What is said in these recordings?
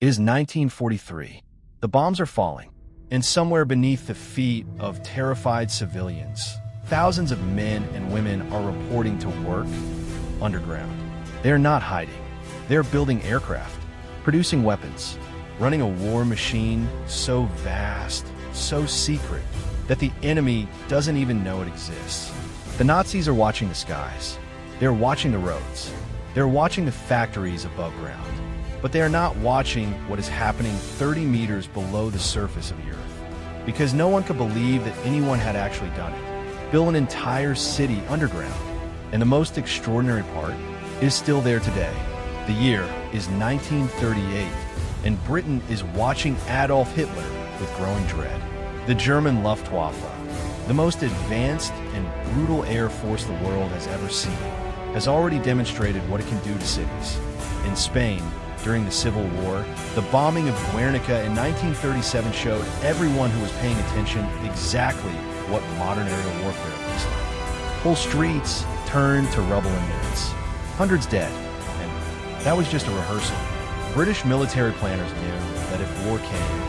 It is 1943. The bombs are falling, and somewhere beneath the feet of terrified civilians, thousands of men and women are reporting to work underground. They are not hiding. They are building aircraft, producing weapons, running a war machine so vast, so secret, that the enemy doesn't even know it exists. The Nazis are watching the skies. They're watching the roads. They're watching the factories above ground. But they are not watching what is happening 30 meters below the surface of the earth. Because no one could believe that anyone had actually done it. Built an entire city underground. And the most extraordinary part is still there today. The year is 1938, and Britain is watching Adolf Hitler with growing dread. The German Luftwaffe, the most advanced and brutal air force the world has ever seen, has already demonstrated what it can do to cities. In Spain, during the Civil War, the bombing of Guernica in 1937 showed everyone who was paying attention exactly what modern aerial warfare looks like. Whole streets turned to rubble in minutes. Hundreds dead, and that was just a rehearsal. British military planners knew that if war came,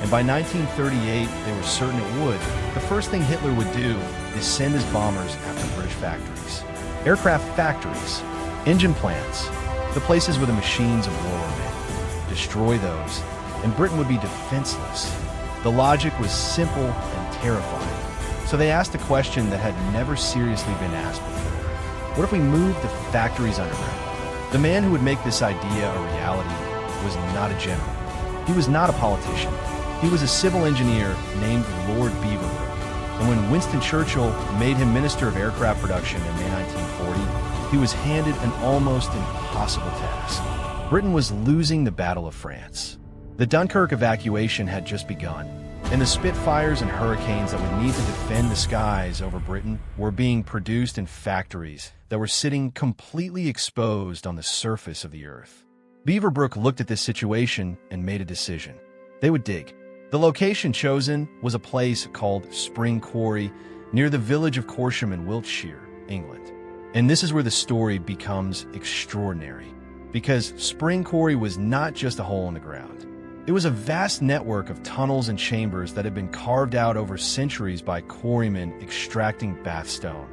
and by 1938 they were certain it would, the first thing Hitler would do is send his bombers after British factories. Aircraft factories, engine plants, the places where the machines of war were made. Destroy those, and Britain would be defenseless. The logic was simple and terrifying. So they asked a question that had never seriously been asked before. What if we moved the factories underground? The man who would make this idea a reality was not a general. He was not a politician. He was a civil engineer named Lord Beaverbrook. And when Winston Churchill made him Minister of Aircraft Production in May 1940, he was handed an almost impossible task. Britain was losing the Battle of France. The Dunkirk evacuation had just begun, and the Spitfires and Hurricanes that would need to defend the skies over Britain were being produced in factories that were sitting completely exposed on the surface of the earth. Beaverbrook looked at this situation and made a decision. They would dig. The location chosen was a place called Spring Quarry near the village of Corsham in Wiltshire, England. And this is where the story becomes extraordinary, because Spring Quarry was not just a hole in the ground. It was a vast network of tunnels and chambers that had been carved out over centuries by quarrymen extracting Bath stone.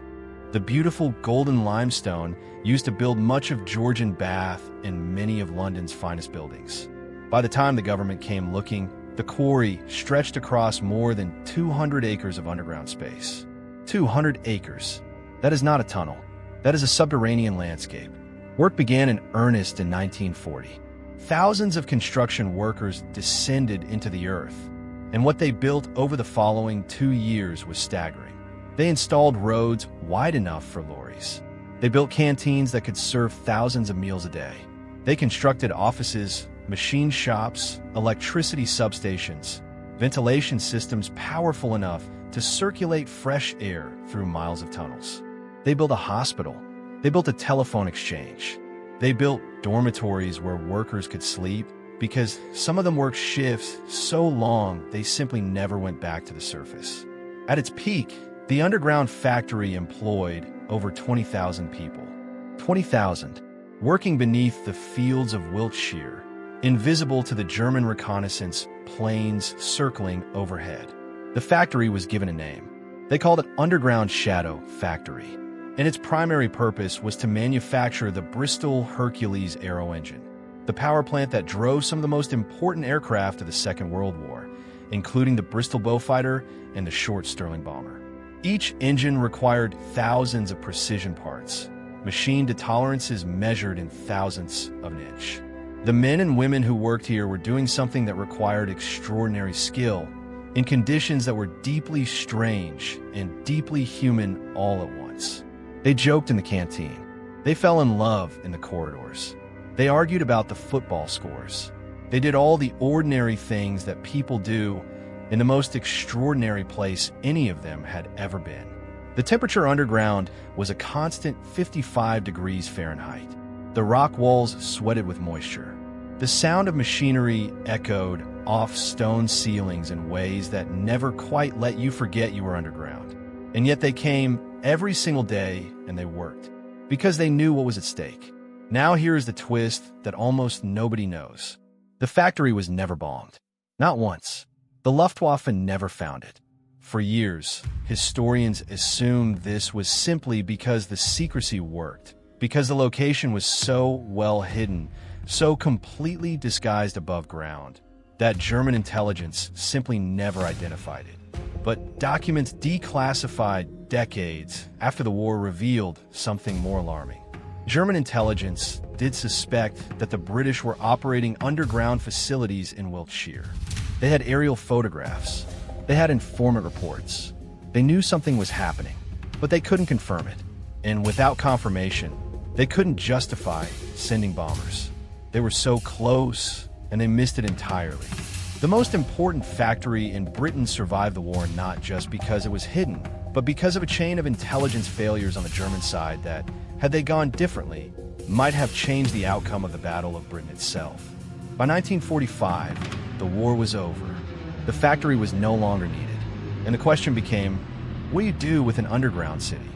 The beautiful golden limestone used to build much of Georgian Bath and many of London's finest buildings. By the time the government came looking, the quarry stretched across more than 200 acres of underground space. 200 acres. That is not a tunnel. That is a subterranean landscape. Work began in earnest in 1940. Thousands of construction workers descended into the earth, and what they built over the following 2 years was staggering. They installed roads wide enough for lorries. They built canteens that could serve thousands of meals a day. They constructed offices, machine shops, electricity substations, ventilation systems powerful enough to circulate fresh air through miles of tunnels. They built a hospital. They built a telephone exchange. They built dormitories where workers could sleep, because some of them worked shifts so long they simply never went back to the surface. At its peak, the underground factory employed over 20,000 people. 20,000, working beneath the fields of Wiltshire, invisible to the German reconnaissance planes circling overhead. The factory was given a name. They called it Underground Shadow Factory, and its primary purpose was to manufacture the Bristol Hercules aero engine, the power plant that drove some of the most important aircraft of the Second World War, including the Bristol Beaufighter and the Short Stirling bomber. Each engine required thousands of precision parts, machined to tolerances measured in thousandths of an inch. The men and women who worked here were doing something that required extraordinary skill in conditions that were deeply strange and deeply human all at once. They joked in the canteen. They fell in love in the corridors. They argued about the football scores. They did all the ordinary things that people do in the most extraordinary place any of them had ever been. The temperature underground was a constant 55 degrees Fahrenheit. The rock walls sweated with moisture. The sound of machinery echoed off stone ceilings in ways that never quite let you forget you were underground. And yet they came every single day and they worked, because they knew what was at stake. Now here is the twist that almost nobody knows. The factory was never bombed. Not once. The Luftwaffe never found it. For years, historians assumed this was simply because the secrecy worked, because the location was so well hidden, so completely disguised above ground, that German intelligence simply never identified it. But documents declassified decades after the war revealed something more alarming. German intelligence did suspect that the British were operating underground facilities in Wiltshire. They had aerial photographs. They had informant reports. They knew something was happening, but they couldn't confirm it. And without confirmation, they couldn't justify sending bombers. They were so close, and they missed it entirely. The most important factory in Britain survived the war not just because it was hidden, but because of a chain of intelligence failures on the German side that, had they gone differently, might have changed the outcome of the Battle of Britain itself. By 1945, the war was over. The factory was no longer needed, and the question became, what do you do with an underground city?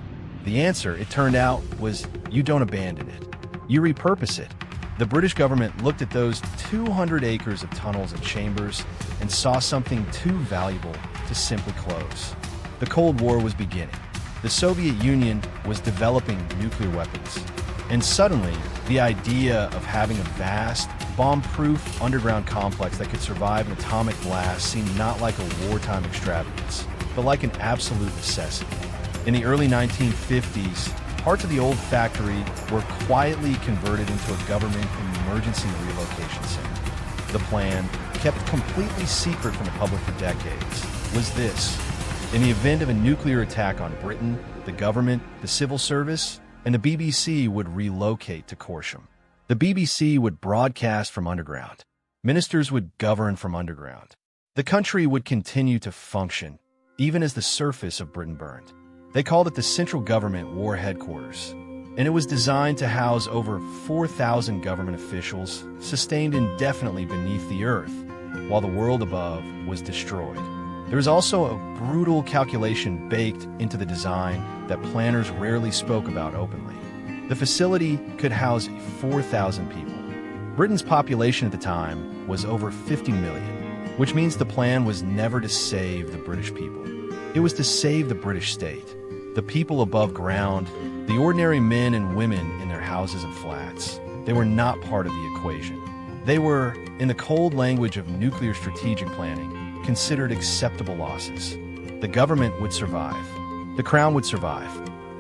The answer, it turned out, was you don't abandon it. You repurpose it. The British government looked at those 200 acres of tunnels and chambers and saw something too valuable to simply close. The Cold War was beginning. The Soviet Union was developing nuclear weapons. And suddenly, the idea of having a vast, bomb-proof underground complex that could survive an atomic blast seemed not like a wartime extravagance, but like an absolute necessity. In the early 1950s, parts of the old factory were quietly converted into a government emergency relocation center. The plan, kept completely secret from the public for decades, was this. In the event of a nuclear attack on Britain, the government, the civil service, and the BBC would relocate to Corsham. The BBC would broadcast from underground. Ministers would govern from underground. The country would continue to function, even as the surface of Britain burned. They called it the Central Government War Headquarters, and it was designed to house over 4,000 government officials sustained indefinitely beneath the earth, while the world above was destroyed. There was also a brutal calculation baked into the design that planners rarely spoke about openly. The facility could house 4,000 people. Britain's population at the time was over 50 million, which means the plan was never to save the British people. It was to save the British state. The people above ground, the ordinary men and women in their houses and flats, they were not part of the equation. They were, in the cold language of nuclear strategic planning, considered acceptable losses. The government would survive. The crown would survive.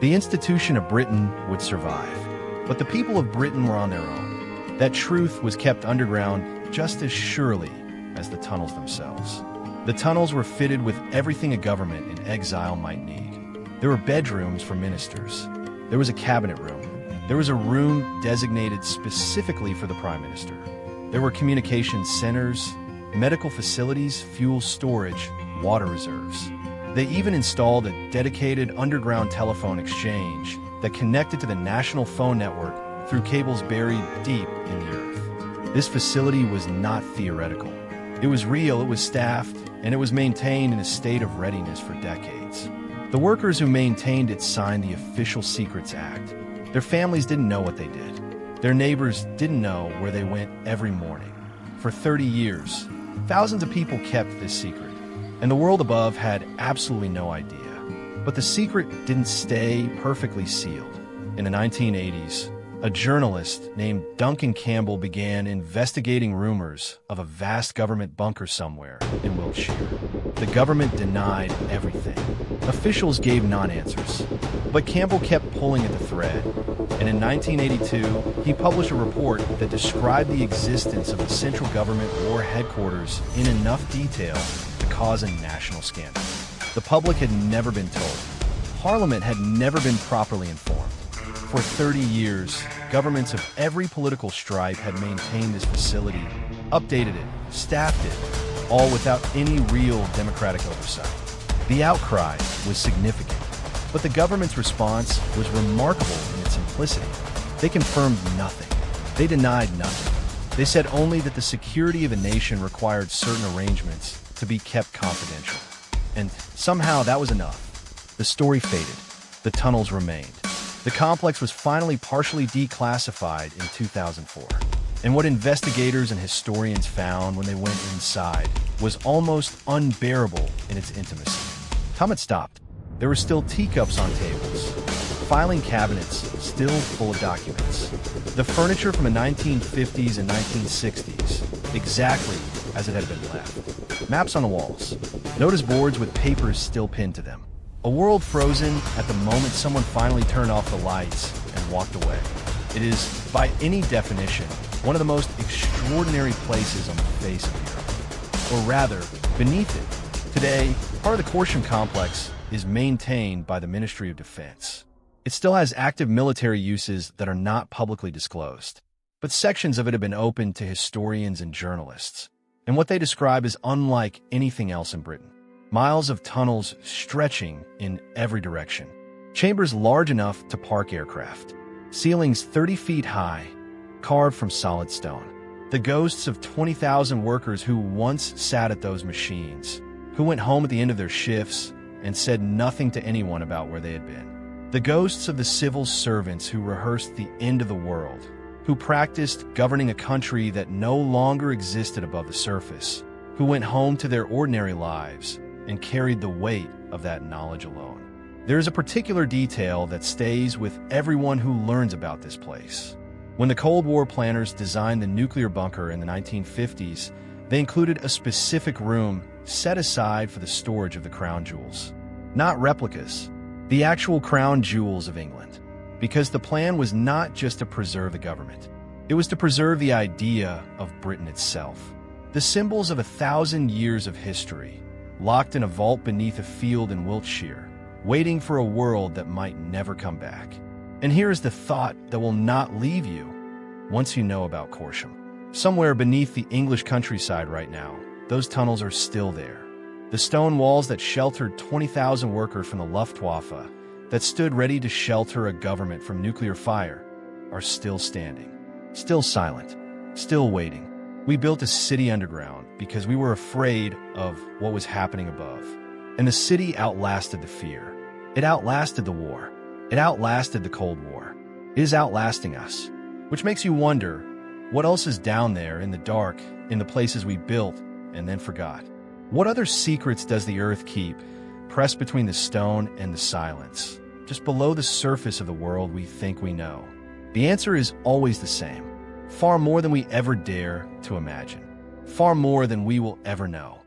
The institution of Britain would survive. But the people of Britain were on their own. That truth was kept underground just as surely as the tunnels themselves. The tunnels were fitted with everything a government in exile might need. There were bedrooms for ministers. There was a cabinet room. There was a room designated specifically for the Prime Minister. There were communication centers, medical facilities, fuel storage, water reserves. They even installed a dedicated underground telephone exchange that connected to the national phone network through cables buried deep in the earth. This facility was not theoretical. It was real, it was staffed, and it was maintained in a state of readiness for decades. The workers who maintained it signed the Official Secrets Act. Their families didn't know what they did. Their neighbors didn't know where they went every morning. For 30 years, thousands of people kept this secret, and the world above had absolutely no idea. But the secret didn't stay perfectly sealed. In the 1980s, a journalist named Duncan Campbell began investigating rumors of a vast government bunker somewhere in Wiltshire. The government denied everything. Officials gave non-answers. But Campbell kept pulling at the thread, and in 1982, he published a report that described the existence of the Central Government War Headquarters in enough detail to cause a national scandal. The public had never been told. Parliament had never been properly informed. For 30 years, governments of every political stripe had maintained this facility, updated it, staffed it, all without any real democratic oversight. The outcry was significant, but the government's response was remarkable in its simplicity. They confirmed nothing. They denied nothing. They said only that the security of a nation required certain arrangements to be kept confidential. And somehow that was enough. The story faded. The tunnels remained. The complex was finally partially declassified in 2004. And what investigators and historians found when they went inside was almost unbearable in its intimacy. Time had stopped. There were still teacups on tables, filing cabinets still full of documents. The furniture from the 1950s and 1960s, exactly as it had been left. Maps on the walls, notice boards with papers still pinned to them. A world frozen at the moment someone finally turned off the lights and walked away. It is, by any definition, one of the most extraordinary places on the face of the earth. Or rather, beneath it. Today, part of the Corsham complex is maintained by the Ministry of Defense. It still has active military uses that are not publicly disclosed, but sections of it have been opened to historians and journalists, and what they describe is unlike anything else in Britain. Miles of tunnels stretching in every direction, chambers large enough to park aircraft, ceilings 30 feet high, carved from solid stone. The ghosts of 20,000 workers who once sat at those machines, who went home at the end of their shifts and said nothing to anyone about where they had been. The ghosts of the civil servants who rehearsed the end of the world, who practiced governing a country that no longer existed above the surface, who went home to their ordinary lives and carried the weight of that knowledge alone. There is a particular detail that stays with everyone who learns about this place. When the Cold War planners designed the nuclear bunker in the 1950s, they included a specific room set aside for the storage of the crown jewels. Not replicas, the actual crown jewels of England. Because the plan was not just to preserve the government. It was to preserve the idea of Britain itself. The symbols of 1,000 years of history, locked in a vault beneath a field in Wiltshire, waiting for a world that might never come back. And here is the thought that will not leave you once you know about Corsham. Somewhere beneath the English countryside right now, those tunnels are still there. The stone walls that sheltered 20,000 workers from the Luftwaffe, that stood ready to shelter a government from nuclear fire, are still standing, still silent, still waiting. We built a city underground because we were afraid of what was happening above. And the city outlasted the fear. It outlasted the war. It outlasted the Cold War. It is outlasting us. Which makes you wonder, what else is down there in the dark, in the places we built and then forgot? What other secrets does the earth keep, pressed between the stone and the silence, just below the surface of the world we think we know? The answer is always the same. Far more than we ever dare to imagine. Far more than we will ever know.